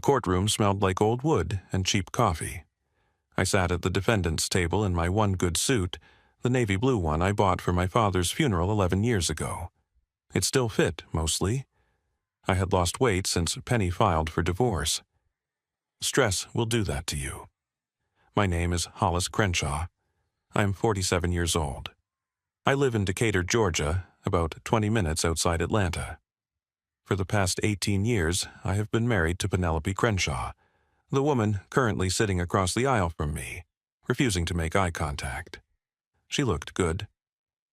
courtroom smelled like old wood and cheap coffee. I sat at the defendant's table in my one good suit, the navy blue one I bought for my father's funeral 11 years ago. It still fit, mostly. I had lost weight since Penny filed for divorce. Stress will do that to you. My name is Hollis Crenshaw. I am 47 years old. I live in Decatur, Georgia, about 20 minutes outside Atlanta. For the past 18 years, I have been married to Penelope Crenshaw, the woman currently sitting across the aisle from me, refusing to make eye contact. She looked good.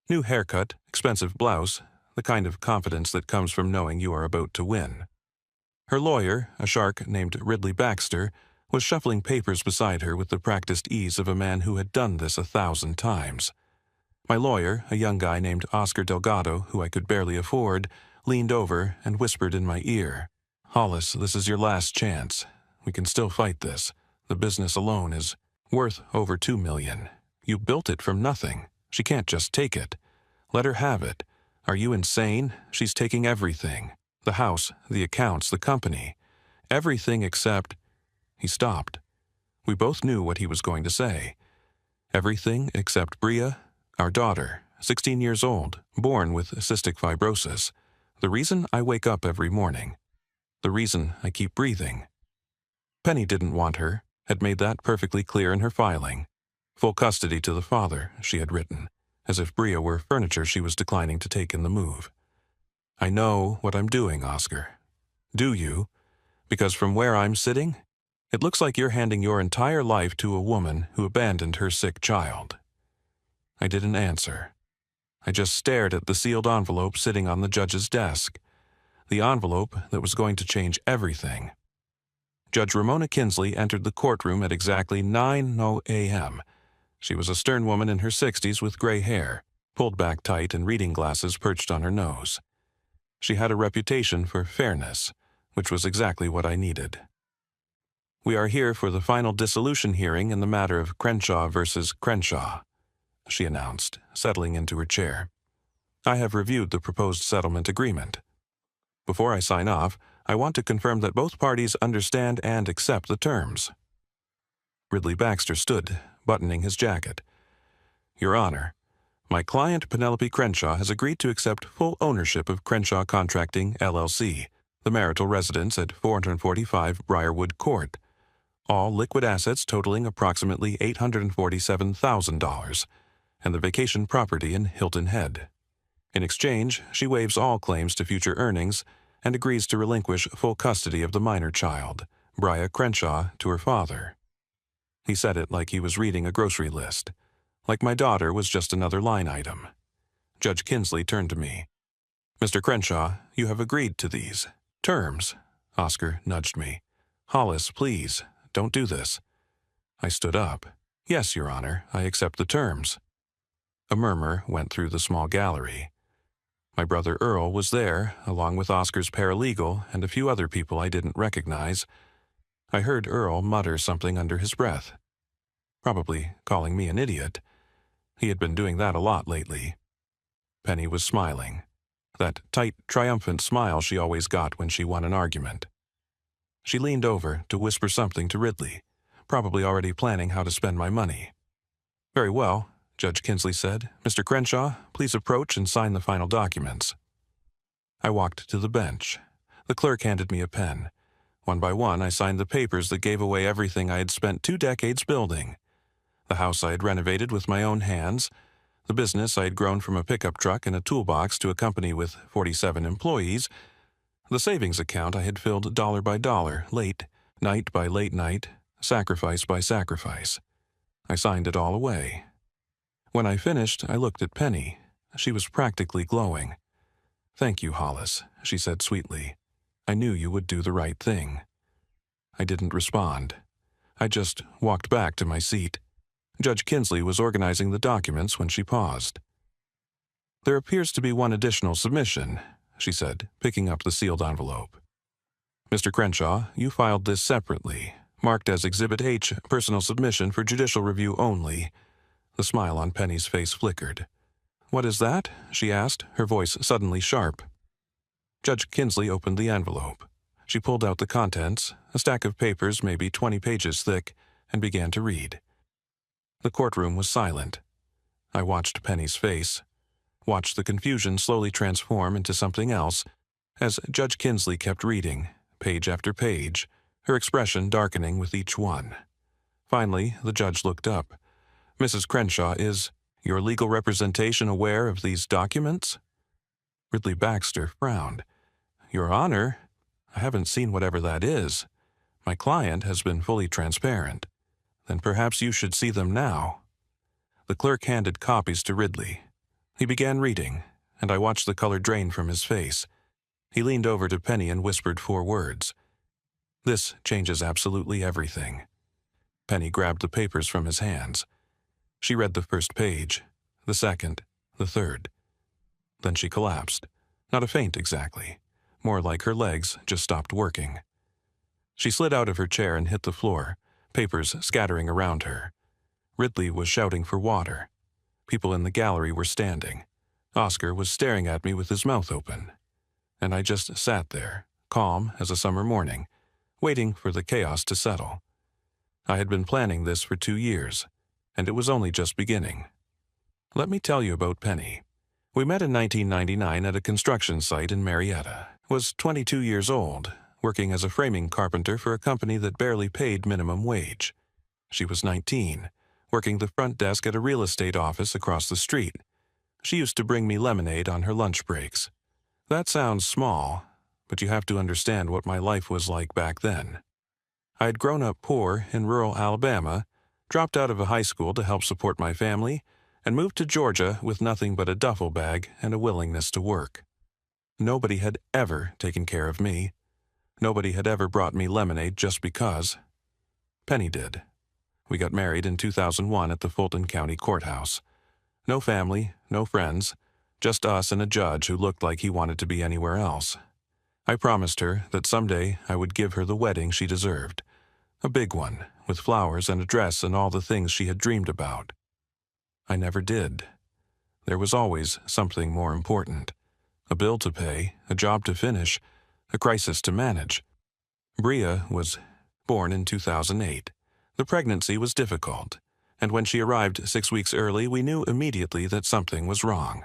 New haircut, expensive blouse, the kind of confidence that comes from knowing you are about to win. Her lawyer, a shark named Ridley Baxter, was shuffling papers beside her with the practiced ease of a man who had done this 1,000 times. My lawyer, a young guy named Oscar Delgado, who I could barely afford, leaned over and whispered in my ear, "Hollis, this is your last chance. We can still fight this. The business alone is worth over $2 million. You built it from nothing. She can't just take it. Let her have it. Are you insane? She's taking everything. The house, the accounts, the company. Everything except—" He stopped. We both knew what he was going to say. Everything except Bria, our daughter, 16 years old, born with cystic fibrosis. The reason I wake up every morning. The reason I keep breathing. Penny didn't want her, had made that perfectly clear in her filing. Full custody to the father, she had written, as if Bria were furniture she was declining to take in the move. I know what I'm doing, Oscar. Do you? Because from where I'm sitting, it looks like you're handing your entire life to a woman who abandoned her sick child. I didn't answer. I just stared at the sealed envelope sitting on the judge's desk, the envelope that was going to change everything. Judge Ramona Kinsley entered the courtroom at exactly 9:00 a.m. She was a stern woman in her 60s with gray hair, pulled back tight and reading glasses perched on her nose. She had a reputation for fairness, which was exactly what I needed. We are here for the final dissolution hearing in the matter of Crenshaw versus Crenshaw, she announced, settling into her chair. I have reviewed the proposed settlement agreement. Before I sign off, I want to confirm that both parties understand and accept the terms. Ridley Baxter stood, buttoning his jacket. Your Honor, my client Penelope Crenshaw has agreed to accept full ownership of Crenshaw Contracting, LLC, the marital residence at 445 Briarwood Court, all liquid assets totaling approximately $847,000, and the vacation property in Hilton Head. In exchange, she waives all claims to future earnings and agrees to relinquish full custody of the minor child, Bria Crenshaw, to her father. He said it like he was reading a grocery list, like my daughter was just another line item. Judge Kinsley turned to me. Mr. Crenshaw, you have agreed to these terms. Oscar nudged me. Hollis, please, don't do this. I stood up. Yes, Your Honor, I accept the terms. A murmur went through the small gallery. My brother Earl was there, along with Oscar's paralegal and a few other people I didn't recognize. I heard Earl mutter something under his breath. Probably calling me an idiot. He had been doing that a lot lately. Penny was smiling. That tight, triumphant smile she always got when she won an argument. She leaned over to whisper something to Ridley, probably already planning how to spend my money. Very well, Judge Kinsley said. Mr. Crenshaw, please approach and sign the final documents. I walked to the bench. The clerk handed me a pen. One by one, I signed the papers that gave away everything I had spent 2 decades building. The house I had renovated with my own hands, the business I had grown from a pickup truck and a toolbox to a company with 47 employees, the savings account I had filled dollar by dollar, late night by late night, sacrifice by sacrifice. I signed it all away. When I finished, I looked at Penny. She was practically glowing. Thank you, Hollis, she said sweetly. I knew you would do the right thing. I didn't respond. I just walked back to my seat. Judge Kinsley was organizing the documents when she paused. There appears to be one additional submission, she said, picking up the sealed envelope. Mr. Crenshaw, you filed this separately, marked as Exhibit H, personal submission for judicial review only. The smile on Penny's face flickered. What is that? She asked, her voice suddenly sharp. Judge Kinsley opened the envelope. She pulled out the contents, a stack of papers maybe 20 pages thick, and began to read. The courtroom was silent. I watched Penny's face, watched the confusion slowly transform into something else as Judge Kinsley kept reading, page after page, her expression darkening with each one. Finally, the judge looked up. "Mrs. Crenshaw, is your legal representation aware of these documents?" Ridley Baxter frowned. "Your Honor, I haven't seen whatever that is. My client has been fully transparent. Then perhaps you should see them now." The clerk handed copies to Ridley. He began reading, and I watched the color drain from his face. He leaned over to Penny and whispered 4 words. "This changes absolutely everything." Penny grabbed the papers from his hands. She read the first page, the second, the third. Then she collapsed. Not a faint exactly. More like her legs just stopped working. She slid out of her chair and hit the floor, papers scattering around her. Ridley was shouting for water. People in the gallery were standing. Oscar was staring at me with his mouth open. And I just sat there, calm as a summer morning, waiting for the chaos to settle. I had been planning this for 2 years, and it was only just beginning. Let me tell you about Penny. We met in 1999 at a construction site in Marietta. Was 22 years old, working as a framing carpenter for a company that barely paid minimum wage. She was 19, working the front desk at a real estate office across the street. She used to bring me lemonade on her lunch breaks. That sounds small, but you have to understand what my life was like back then. I had grown up poor in rural Alabama, dropped out of a high school to help support my family, and moved to Georgia with nothing but a duffel bag and a willingness to work. Nobody had ever taken care of me. Nobody had ever brought me lemonade just because. Penny did. We got married in 2001 at the Fulton County Courthouse. No family, no friends, just us and a judge who looked like he wanted to be anywhere else. I promised her that someday I would give her the wedding she deserved. A big one, with flowers and a dress and all the things she had dreamed about. I never did. There was always something more important. A bill to pay, a job to finish, a crisis to manage. Bria was born in 2008. The pregnancy was difficult, and when she arrived 6 weeks early, we knew immediately that something was wrong.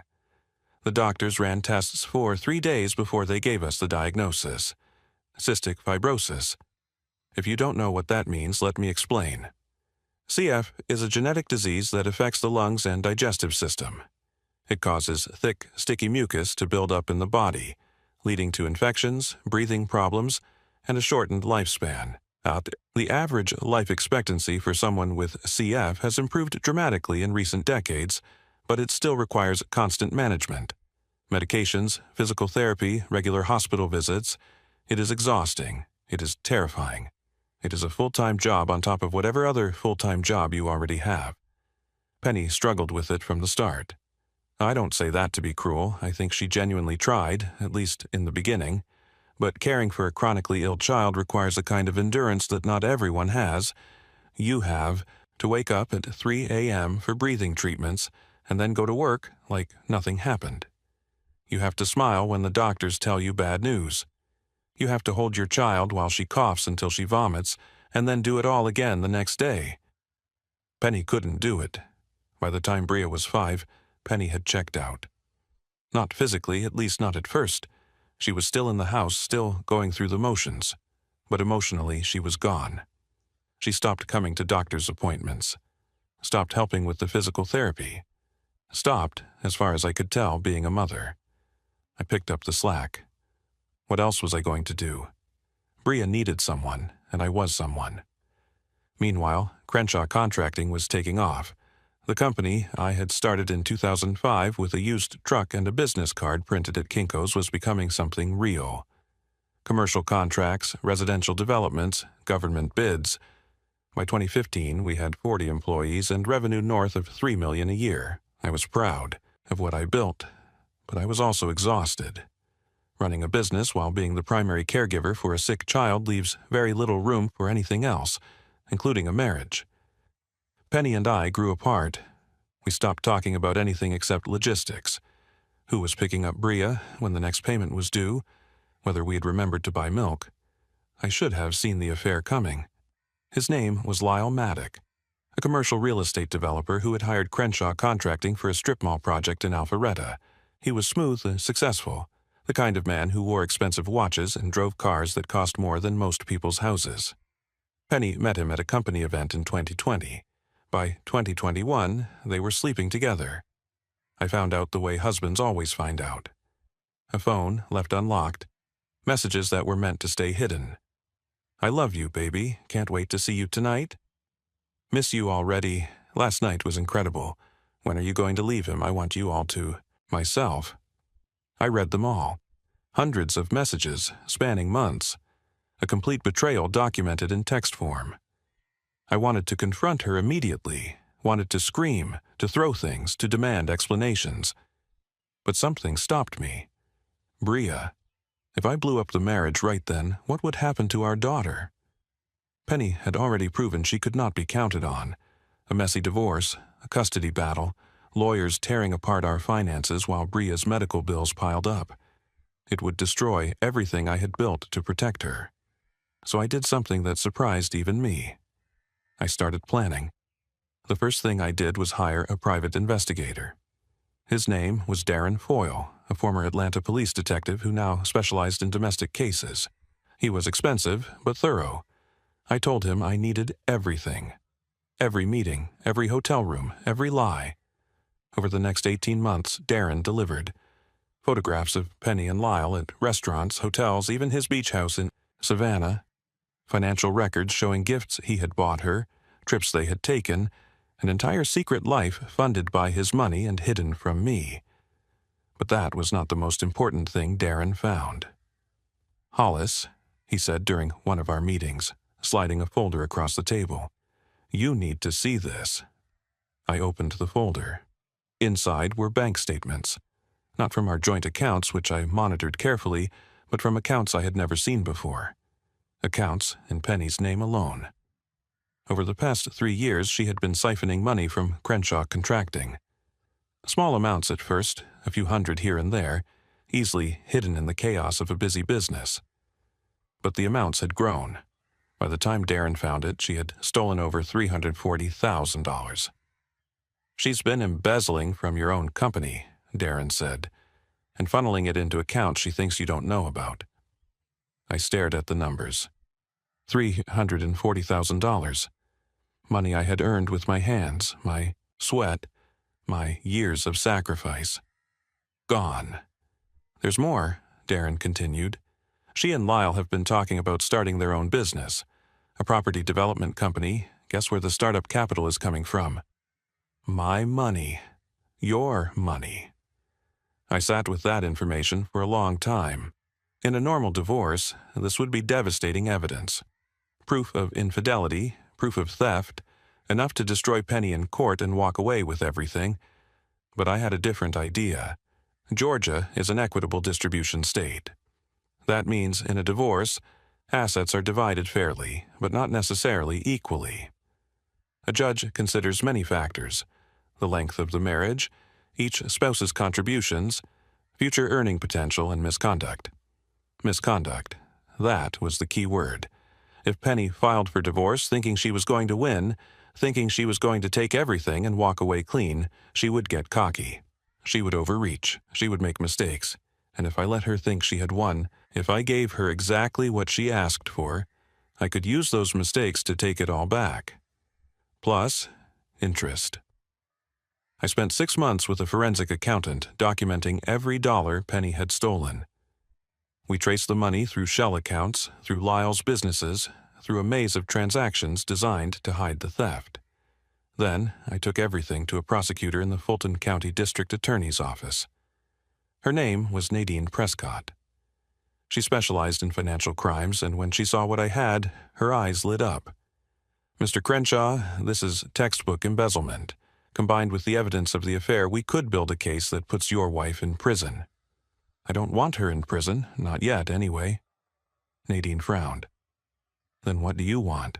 The doctors ran tests for 3 days before they gave us the diagnosis: cystic fibrosis. If you don't know what that means, let me explain. CF is a genetic disease that affects the lungs and digestive system. It causes thick, sticky mucus to build up in the body, leading to infections, breathing problems, and a shortened lifespan. The average life expectancy for someone with CF has improved dramatically in recent decades, but it still requires constant management. Medications, physical therapy, regular hospital visits. It is exhausting. It is terrifying. It is a full-time job on top of whatever other full-time job you already have. Penny struggled with it from the start. I don't say that to be cruel. I think she genuinely tried, at least in the beginning. But caring for a chronically ill child requires a kind of endurance that not everyone has. You have to wake up at 3 a.m. for breathing treatments and then go to work like nothing happened. You have to smile when the doctors tell you bad news. You have to hold your child while she coughs until she vomits, and then do it all again the next day. Penny couldn't do it. By the time Bria was 5, Penny had checked out. Not physically, at least not at first. She was still in the house, still going through the motions. But emotionally, she was gone. She stopped coming to doctor's appointments. Stopped helping with the physical therapy. Stopped, as far as I could tell, being a mother. I picked up the slack. What else was I going to do? Bria needed someone, and I was someone. Meanwhile, Crenshaw Contracting was taking off. The company I had started in 2005 with a used truck and a business card printed at Kinko's was becoming something real. Commercial contracts, residential developments, government bids. By 2015, we had 40 employees and revenue north of $3 million a year. I was proud of what I built, but I was also exhausted. Running a business while being the primary caregiver for a sick child leaves very little room for anything else, including a marriage. Penny and I grew apart. We stopped talking about anything except logistics. Who was picking up Bria when the next payment was due, whether we had remembered to buy milk. I should have seen the affair coming. His name was Lyle Maddock, a commercial real estate developer who had hired Crenshaw Contracting for a strip mall project in Alpharetta. He was smooth and successful, the kind of man who wore expensive watches and drove cars that cost more than most people's houses. Penny met him at a company event in 2020. By 2021, they were sleeping together. I found out the way husbands always find out. A phone left unlocked, messages that were meant to stay hidden. I love you, baby. Can't wait to see you tonight. Miss you already. Last night was incredible. When are you going to leave him? I want you all to myself. I read them all. Hundreds of messages, spanning months. A complete betrayal documented in text form. I wanted to confront her immediately, wanted to scream, to throw things, to demand explanations. But something stopped me. Bria. If I blew up the marriage right then, what would happen to our daughter? Penny had already proven she could not be counted on. A messy divorce, a custody battle, lawyers tearing apart our finances while Bria's medical bills piled up. It would destroy everything I had built to protect her. So I did something that surprised even me. I started planning. The first thing I did was hire a private investigator. His name was Darren Foyle, a former Atlanta police detective who now specialized in domestic cases. He was expensive, but thorough. I told him I needed everything. Every meeting, every hotel room, every lie. Over the next 18 months, Darren delivered. Photographs of Penny and Lyle at restaurants, hotels, even his beach house in Savannah. Financial records showing gifts he had bought her, trips they had taken, an entire secret life funded by his money and hidden from me. But that was not the most important thing Darren found. Hollis, he said during one of our meetings, sliding a folder across the table. You need to see this. I opened the folder. Inside were bank statements. Not from our joint accounts, which I monitored carefully, but from accounts I had never seen before. Accounts in Penny's name alone. Over the past 3 years, she had been siphoning money from Crenshaw Contracting. Small amounts at first, a few hundred here and there, easily hidden in the chaos of a busy business. But the amounts had grown. By the time Darren found it, she had stolen over $340,000. She's been embezzling from your own company, Darren said, and funneling it into accounts she thinks you don't know about. I stared at the numbers. $340,000. Money I had earned with my hands, my sweat, my years of sacrifice. Gone. There's more, Darren continued. She and Lyle have been talking about starting their own business. A property development company. Guess where the startup capital is coming from? My money. Your money. I sat with that information for a long time. In a normal divorce, this would be devastating evidence. Proof of infidelity, proof of theft, enough to destroy Penny in court and walk away with everything. But I had a different idea. Georgia is an equitable distribution state. That means in a divorce, assets are divided fairly, but not necessarily equally. A judge considers many factors: the length of the marriage, each spouse's contributions, future earning potential, and misconduct. Misconduct. That was the key word. If Penny filed for divorce thinking she was going to win, thinking she was going to take everything and walk away clean, she would get cocky. She would overreach. She would make mistakes. And if I let her think she had won, if I gave her exactly what she asked for, I could use those mistakes to take it all back. Plus, interest. I spent 6 months with a forensic accountant documenting every dollar Penny had stolen. We traced the money through shell accounts, through Lyle's businesses, through a maze of transactions designed to hide the theft. Then I took everything to a prosecutor in the Fulton County District Attorney's office. Her name was Nadine Prescott. She specialized in financial crimes, and when she saw what I had, her eyes lit up. Mr. Crenshaw, this is textbook embezzlement. Combined with the evidence of the affair, we could build a case that puts your wife in prison. I don't want her in prison, not yet anyway. Nadine frowned. Then what do you want?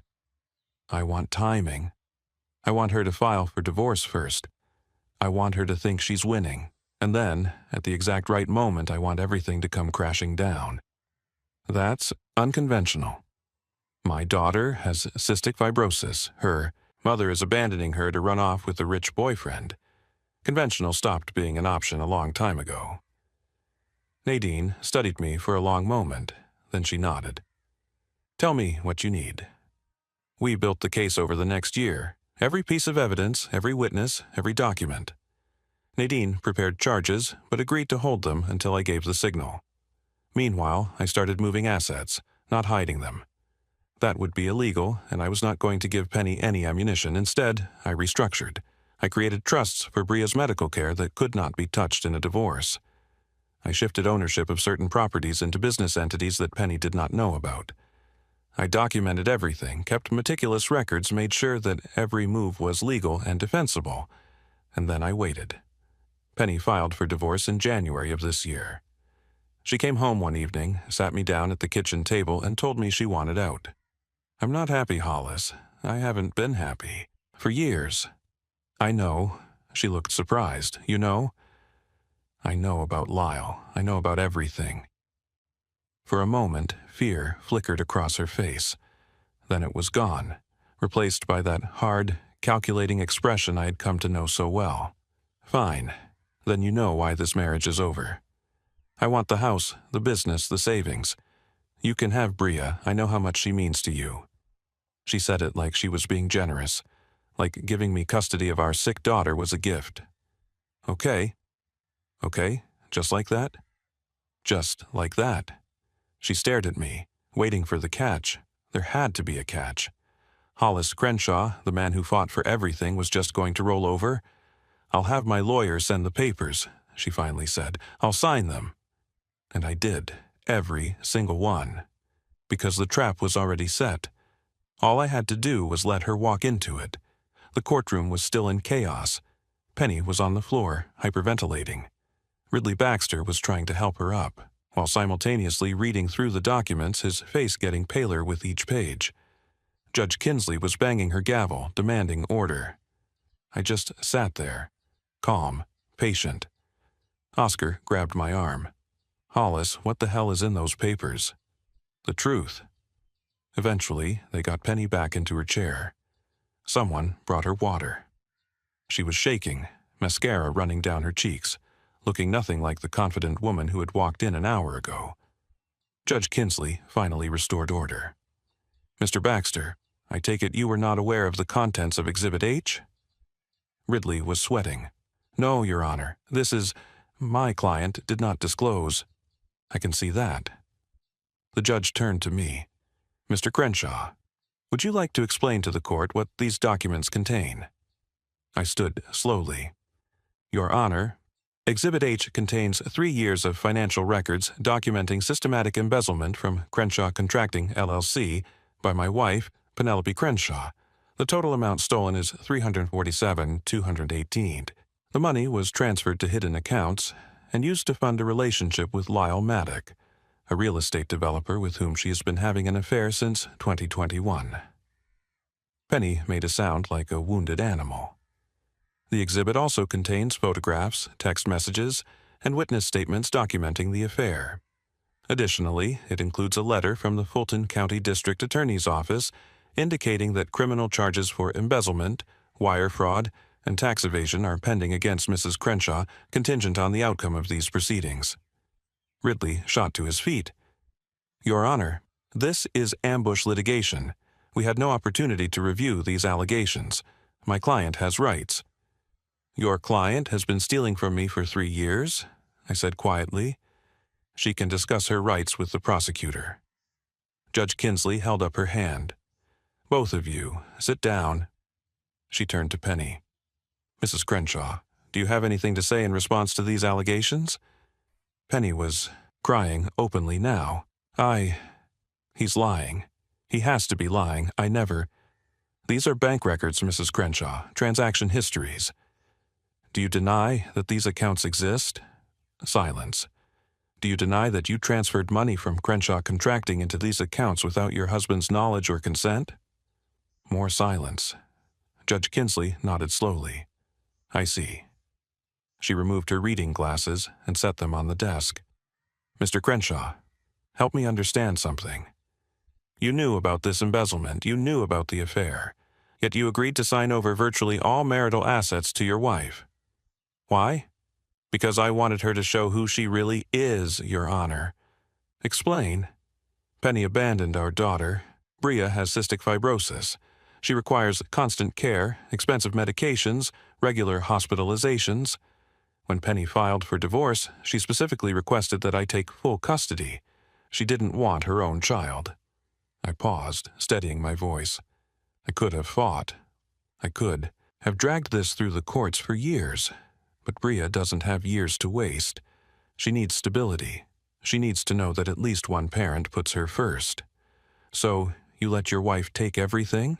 I want timing. I want her to file for divorce first. I want her to think she's winning. And then, at the exact right moment, I want everything to come crashing down. That's unconventional. My daughter has cystic fibrosis. Her mother is abandoning her to run off with a rich boyfriend. Conventional stopped being an option a long time ago. Nadine studied me for a long moment, then she nodded. Tell me what you need. We built the case over the next year. Every piece of evidence, every witness, every document. Nadine prepared charges, but agreed to hold them until I gave the signal. Meanwhile, I started moving assets, not hiding them. That would be illegal, and I was not going to give Penny any ammunition. Instead, I restructured. I created trusts for Bria's medical care that could not be touched in a divorce. I shifted ownership of certain properties into business entities that Penny did not know about. I documented everything, kept meticulous records, made sure that every move was legal and defensible, and then I waited. Penny filed for divorce in January of this year. She came home one evening, sat me down at the kitchen table, and told me she wanted out. I'm not happy, Hollis. I haven't been happy. For years. I know. She looked surprised. You know? I know about Lyle. I know about everything. For a moment, fear flickered across her face. Then it was gone, replaced by that hard, calculating expression I had come to know so well. Fine. Then you know why this marriage is over. I want the house, the business, the savings. You can have Bria. I know how much she means to you. She said it like she was being generous, like giving me custody of our sick daughter was a gift. Okay. Okay, just like that? Just like that. She stared at me, waiting for the catch. There had to be a catch. Hollis Crenshaw, the man who fought for everything, was just going to roll over. I'll have my lawyer send the papers, she finally said. I'll sign them. And I did, every single one. Because the trap was already set. All I had to do was let her walk into it. The courtroom was still in chaos. Penny was on the floor, hyperventilating. Ridley Baxter was trying to help her up, while simultaneously reading through the documents, his face getting paler with each page. Judge Kinsley was banging her gavel, demanding order. I just sat there, calm, patient. Oscar grabbed my arm. Hollis, what the hell is in those papers? The truth. Eventually, they got Penny back into her chair. Someone brought her water. She was shaking, mascara running down her cheeks, looking nothing like the confident woman who had walked in an hour ago. Judge Kinsley finally restored order. Mr. Baxter, I take it you were not aware of the contents of Exhibit H? Ridley was sweating. No, Your Honor, this is... My client did not disclose. I can see that. The judge turned to me. Mr. Crenshaw, would you like to explain to the court what these documents contain? I stood slowly. Your Honor, Exhibit H contains 3 years of financial records documenting systematic embezzlement from Crenshaw Contracting, LLC, by my wife, Penelope Crenshaw. The total amount stolen is $347,218. The money was transferred to hidden accounts and used to fund a relationship with Lyle Maddock, a real estate developer with whom she has been having an affair since 2021. Penny made a sound like a wounded animal. The exhibit also contains photographs, text messages, and witness statements documenting the affair. Additionally, it includes a letter from the Fulton County District Attorney's Office indicating that criminal charges for embezzlement, wire fraud, and tax evasion are pending against Mrs. Crenshaw, contingent on the outcome of these proceedings. Ridley shot to his feet. Your Honor, this is ambush litigation. We had no opportunity to review these allegations. My client has rights. Your client has been stealing from me for 3 years, I said quietly. She can discuss her rights with the prosecutor. Judge Kinsley held up her hand. Both of you, sit down. She turned to Penny. Mrs. Crenshaw, do you have anything to say in response to these allegations? Penny was crying openly now. He's lying. He has to be lying. I never... These are bank records, Mrs. Crenshaw, transaction histories. Do you deny that these accounts exist? Silence. Do you deny that you transferred money from Crenshaw Contracting into these accounts without your husband's knowledge or consent? More silence. Judge Kinsley nodded slowly. I see. She removed her reading glasses and set them on the desk. Mr. Crenshaw, help me understand something. You knew about this embezzlement. You knew about the affair. Yet you agreed to sign over virtually all marital assets to your wife. Why? Because I wanted her to show who she really is, Your Honor. Explain. Penny abandoned our daughter. Bria has cystic fibrosis. She requires constant care, expensive medications, regular hospitalizations. When Penny filed for divorce, she specifically requested that I take full custody. She didn't want her own child. I paused, steadying my voice. I could have fought. I could have dragged this through the courts for years. But Bria doesn't have years to waste. She needs stability. She needs to know that at least one parent puts her first. So, you let your wife take everything?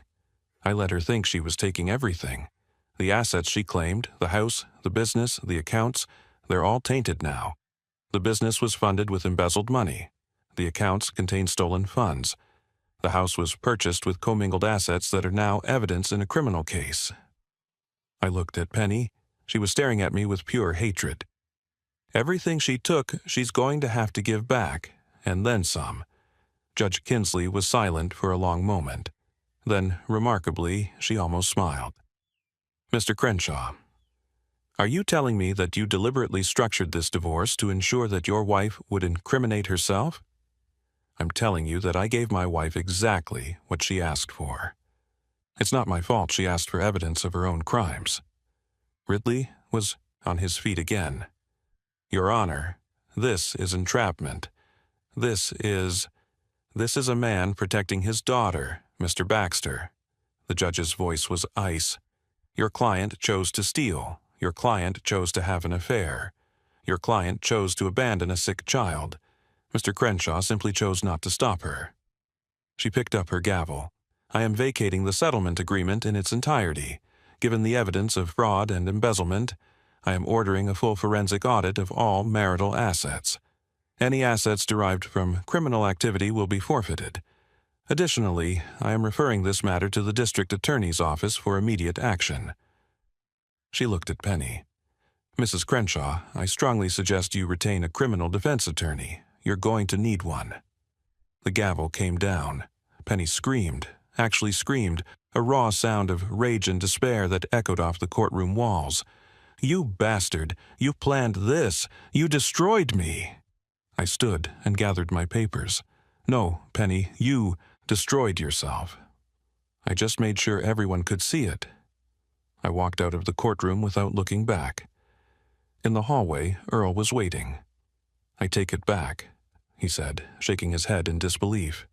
I let her think she was taking everything. The assets she claimed, the house, the business, the accounts, they're all tainted now. The business was funded with embezzled money. The accounts contained stolen funds. The house was purchased with commingled assets that are now evidence in a criminal case. I looked at Penny. She was staring at me with pure hatred. Everything she took, she's going to have to give back, and then some. Judge Kinsley was silent for a long moment. Then, remarkably, she almost smiled. Mr. Crenshaw, are you telling me that you deliberately structured this divorce to ensure that your wife would incriminate herself? I'm telling you that I gave my wife exactly what she asked for. It's not my fault she asked for evidence of her own crimes. Ridley was on his feet again. Your Honor, this is entrapment. This is a man protecting his daughter, Mr. Baxter. The judge's voice was ice. Your client chose to steal. Your client chose to have an affair. Your client chose to abandon a sick child. Mr. Crenshaw simply chose not to stop her. She picked up her gavel. I am vacating the settlement agreement in its entirety. Given the evidence of fraud and embezzlement, I am ordering a full forensic audit of all marital assets. Any assets derived from criminal activity will be forfeited. Additionally, I am referring this matter to the district attorney's office for immediate action. She looked at Penny. Mrs. Crenshaw, I strongly suggest you retain a criminal defense attorney. You're going to need one. The gavel came down. Penny screamed, actually screamed, a raw sound of rage and despair that echoed off the courtroom walls. You bastard! You planned this! You destroyed me! I stood and gathered my papers. No, Penny, you destroyed yourself. I just made sure everyone could see it. I walked out of the courtroom without looking back. In the hallway, Earl was waiting. I take it back, he said, shaking his head in disbelief.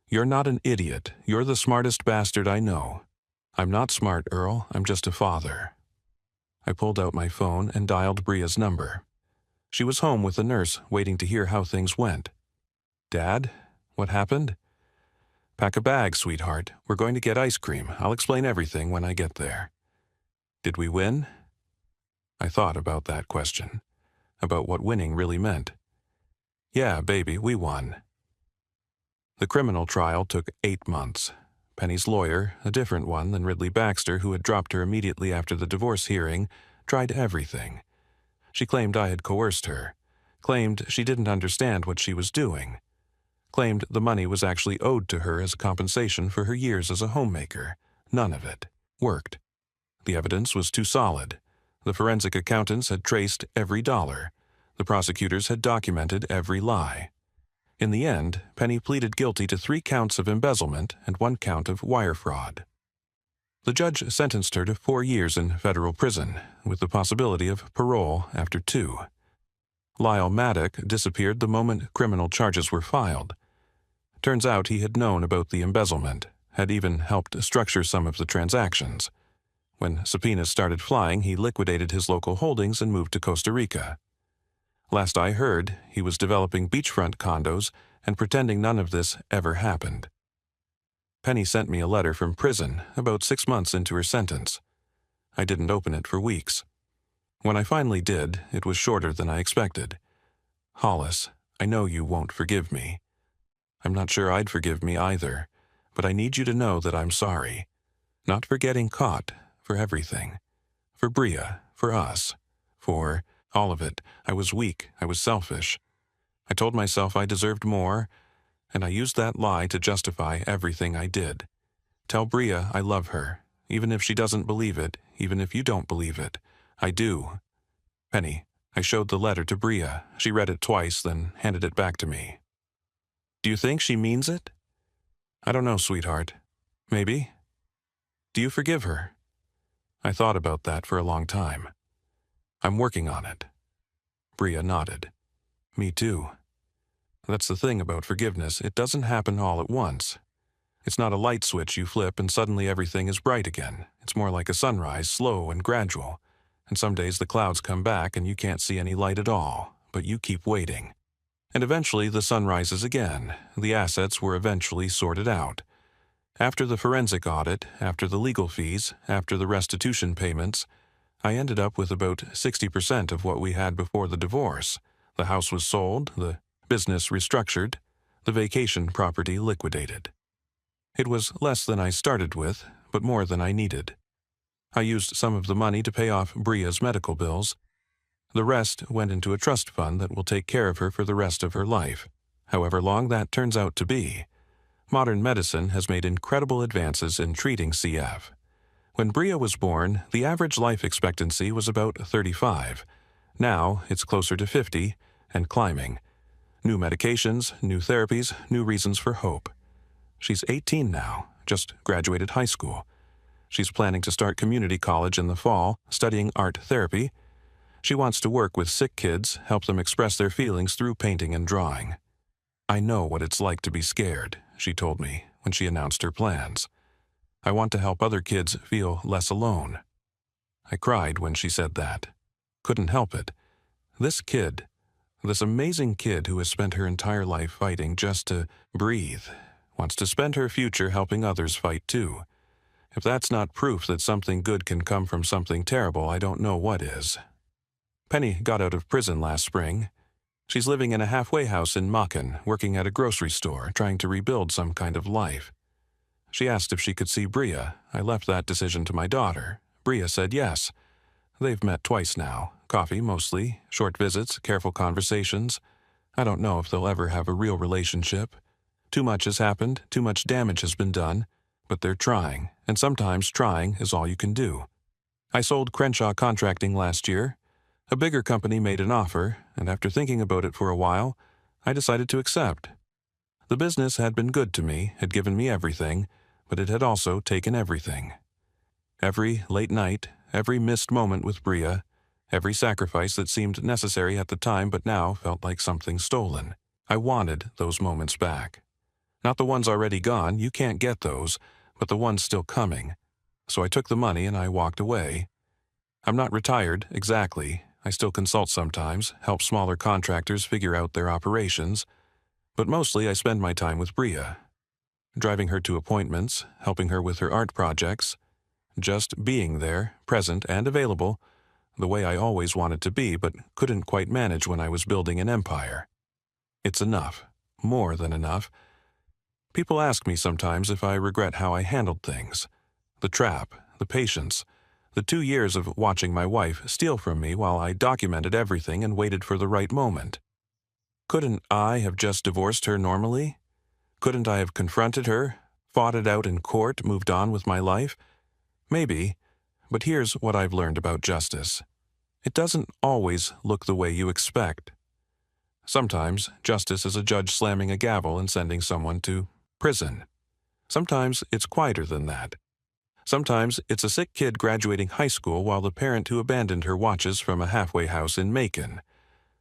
You're not an idiot. You're the smartest bastard I know. I'm not smart, Earl. I'm just a father. I pulled out my phone and dialed Bria's number. She was home with the nurse, waiting to hear how things went. Dad, what happened? Pack a bag, sweetheart. We're going to get ice cream. I'll explain everything when I get there. Did we win? I thought about that question, about what winning really meant. Yeah, baby, we won. The criminal trial took 8 months. Penny's lawyer, a different one than Ridley Baxter, who had dropped her immediately after the divorce hearing, tried everything. She claimed I had coerced her, claimed she didn't understand what she was doing, claimed the money was actually owed to her as compensation for her years as a homemaker. None of it worked. The evidence was too solid. The forensic accountants had traced every dollar. The prosecutors had documented every lie. In the end, Penny pleaded guilty to 3 counts of embezzlement and 1 count of wire fraud. The judge sentenced her to 4 years in federal prison, with the possibility of parole after 2. Lyle Maddock disappeared the moment criminal charges were filed. Turns out he had known about the embezzlement, had even helped structure some of the transactions. When subpoenas started flying, he liquidated his local holdings and moved to Costa Rica. Last I heard, he was developing beachfront condos and pretending none of this ever happened. Penny sent me a letter from prison about 6 months into her sentence. I didn't open it for weeks. When I finally did, it was shorter than I expected. Hollis, I know you won't forgive me. I'm not sure I'd forgive me either, but I need you to know that I'm sorry. Not for getting caught, for everything. For Bria, for us, for all of it. I was weak, I was selfish. I told myself I deserved more, and I used that lie to justify everything I did. Tell Bria I love her, even if she doesn't believe it, even if you don't believe it. I do. Penny, I showed the letter to Bria. She read it twice, then handed it back to me. Do you think she means it? I don't know, sweetheart. Maybe. Do you forgive her? I thought about that for a long time. I'm working on it. Bria nodded. Me too. That's the thing about forgiveness. It doesn't happen all at once. It's not a light switch you flip and suddenly everything is bright again. It's more like a sunrise, slow and gradual. And some days the clouds come back and you can't see any light at all, but you keep waiting. And eventually the sun rises again. The assets were eventually sorted out. After the forensic audit, after the legal fees, after the restitution payments, I ended up with about 60% of what we had before the divorce. The house was sold, the business restructured, the vacation property liquidated. It was less than I started with, but more than I needed. I used some of the money to pay off Bria's medical bills. The rest went into a trust fund that will take care of her for the rest of her life, however long that turns out to be. Modern medicine has made incredible advances in treating CF. When Bria was born, the average life expectancy was about 35. Now it's closer to 50 and climbing. New medications, new therapies, new reasons for hope. She's 18 now, just graduated high school. She's planning to start community college in the fall, studying art therapy. She wants to work with sick kids, help them express their feelings through painting and drawing. I know what it's like to be scared, she told me when she announced her plans. I want to help other kids feel less alone. I cried when she said that. Couldn't help it. This kid, this amazing kid who has spent her entire life fighting just to breathe, wants to spend her future helping others fight too. If that's not proof that something good can come from something terrible, I don't know what is. Penny got out of prison last spring. She's living in a halfway house in Machen, working at a grocery store, trying to rebuild some kind of life. She asked if she could see Bria. I left that decision to my daughter. Bria said yes. They've met twice now. Coffee, mostly. Short visits, careful conversations. I don't know if they'll ever have a real relationship. Too much has happened, too much damage has been done. But they're trying, and sometimes trying is all you can do. I sold Crenshaw Contracting last year. A bigger company made an offer, and after thinking about it for a while, I decided to accept. The business had been good to me, had given me everything, but it had also taken everything. Every late night, every missed moment with Bria, every sacrifice that seemed necessary at the time but now felt like something stolen. I wanted those moments back. Not the ones already gone, you can't get those, but the ones still coming. So I took the money and I walked away. I'm not retired, exactly. I still consult sometimes, help smaller contractors figure out their operations, but mostly I spend my time with Bria. Driving her to appointments, helping her with her art projects, just being there, present and available, the way I always wanted to be but couldn't quite manage when I was building an empire. It's enough, more than enough. People ask me sometimes if I regret how I handled things. The trap, the patience, the 2 years of watching my wife steal from me while I documented everything and waited for the right moment. Couldn't I have just divorced her normally? Couldn't I have confronted her, fought it out in court, moved on with my life? Maybe, but here's what I've learned about justice. It doesn't always look the way you expect. Sometimes justice is a judge slamming a gavel and sending someone to prison. Sometimes it's quieter than that. Sometimes it's a sick kid graduating high school while the parent who abandoned her watches from a halfway house in Macon.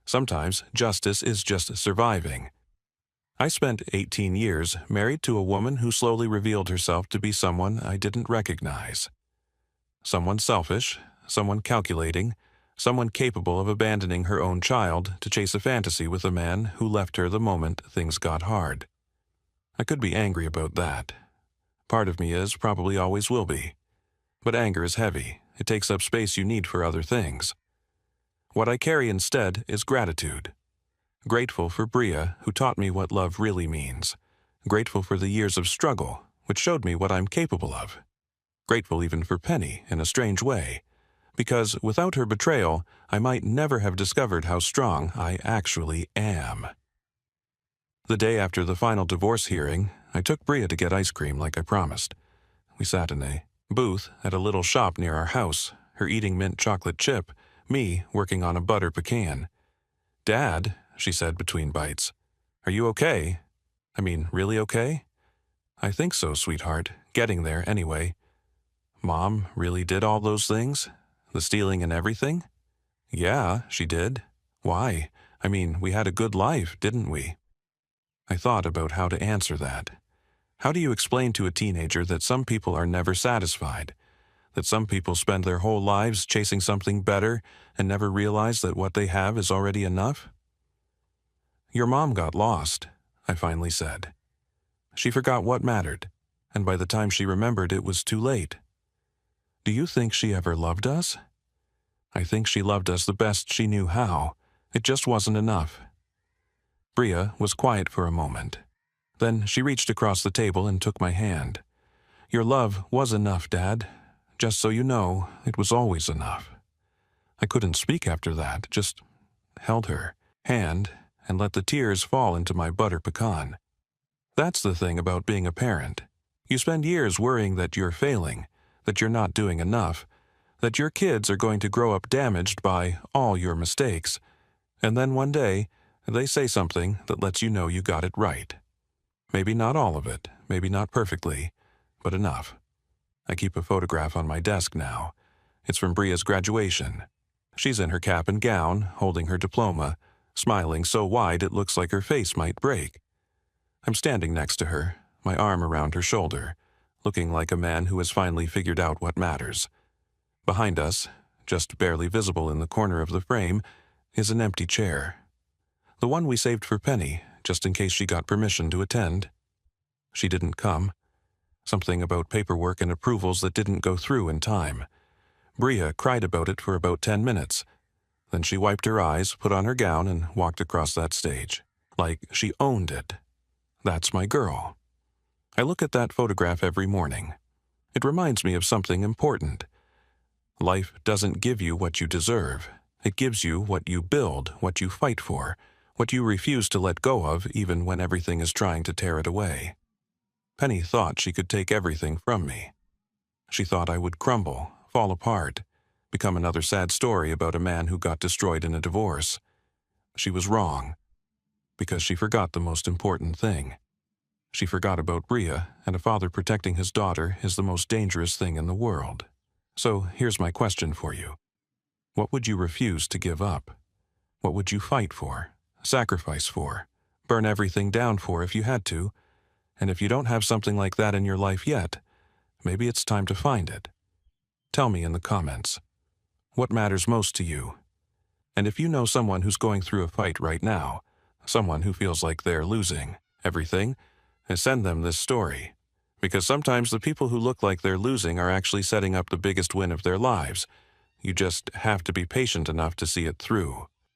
Sometimes justice is just surviving. I spent 18 years married to a woman who slowly revealed herself to be someone I didn't recognize. Someone selfish, someone calculating, someone capable of abandoning her own child to chase a fantasy with a man who left her the moment things got hard. I could be angry about that. Part of me is, probably always will be. But anger is heavy. It takes up space you need for other things. What I carry instead is gratitude. Grateful for Bria, who taught me what love really means. Grateful for the years of struggle, which showed me what I'm capable of. Grateful even for Penny, in a strange way. Because without her betrayal, I might never have discovered how strong I actually am. The day after the final divorce hearing, I took Bria to get ice cream like I promised. We sat in a booth at a little shop near our house, her eating mint chocolate chip, me working on a butter pecan. "Dad," she said between bites, "are you okay? I mean, really okay?" "I think so, sweetheart. Getting there, anyway." "Mom really did all those things? The stealing and everything?" "Yeah, she did. Why? I mean, we had a good life, didn't we?" I thought about how to answer that. How do you explain to a teenager that some people are never satisfied? That some people spend their whole lives chasing something better and never realize that what they have is already enough? "Your mom got lost," I finally said. "She forgot what mattered, and by the time she remembered it was too late." "Do you think she ever loved us?" "I think she loved us the best she knew how. It just wasn't enough." Bria was quiet for a moment. Then she reached across the table and took my hand. "Your love was enough, Dad. Just so you know, it was always enough." I couldn't speak after that, just held her hand and let the tears fall into my butter pecan. That's the thing about being a parent. You spend years worrying that you're failing, that you're not doing enough, that your kids are going to grow up damaged by all your mistakes, and then one day, they say something that lets you know you got it right. Maybe not all of it, maybe not perfectly, but enough. I keep a photograph on my desk now. It's from Bria's graduation. She's in her cap and gown, holding her diploma, smiling so wide it looks like her face might break. I'm standing next to her, my arm around her shoulder, looking like a man who has finally figured out what matters. Behind us, just barely visible in the corner of the frame, is an empty chair. The one we saved for Penny, just in case she got permission to attend. She didn't come. Something about paperwork and approvals that didn't go through in time. Bria cried about it for about 10 minutes. Then she wiped her eyes, put on her gown, and walked across that stage. Like she owned it. That's my girl. I look at that photograph every morning. It reminds me of something important. Life doesn't give you what you deserve. It gives you what you build, what you fight for, what you refuse to let go of even when everything is trying to tear it away. Penny thought she could take everything from me. She thought I would crumble, fall apart, become another sad story about a man who got destroyed in a divorce. She was wrong, because she forgot the most important thing. She forgot about Bria, and a father protecting his daughter is the most dangerous thing in the world. So here's my question for you. What would you refuse to give up? What would you fight for, sacrifice for, burn everything down for if you had to? And if you don't have something like that in your life yet, maybe it's time to find it. Tell me in the comments. What matters most to you? And if you know someone who's going through a fight right now, someone who feels like they're losing everything, send them this story. Because sometimes the people who look like they're losing are actually setting up the biggest win of their lives. You just have to be patient enough to see it through.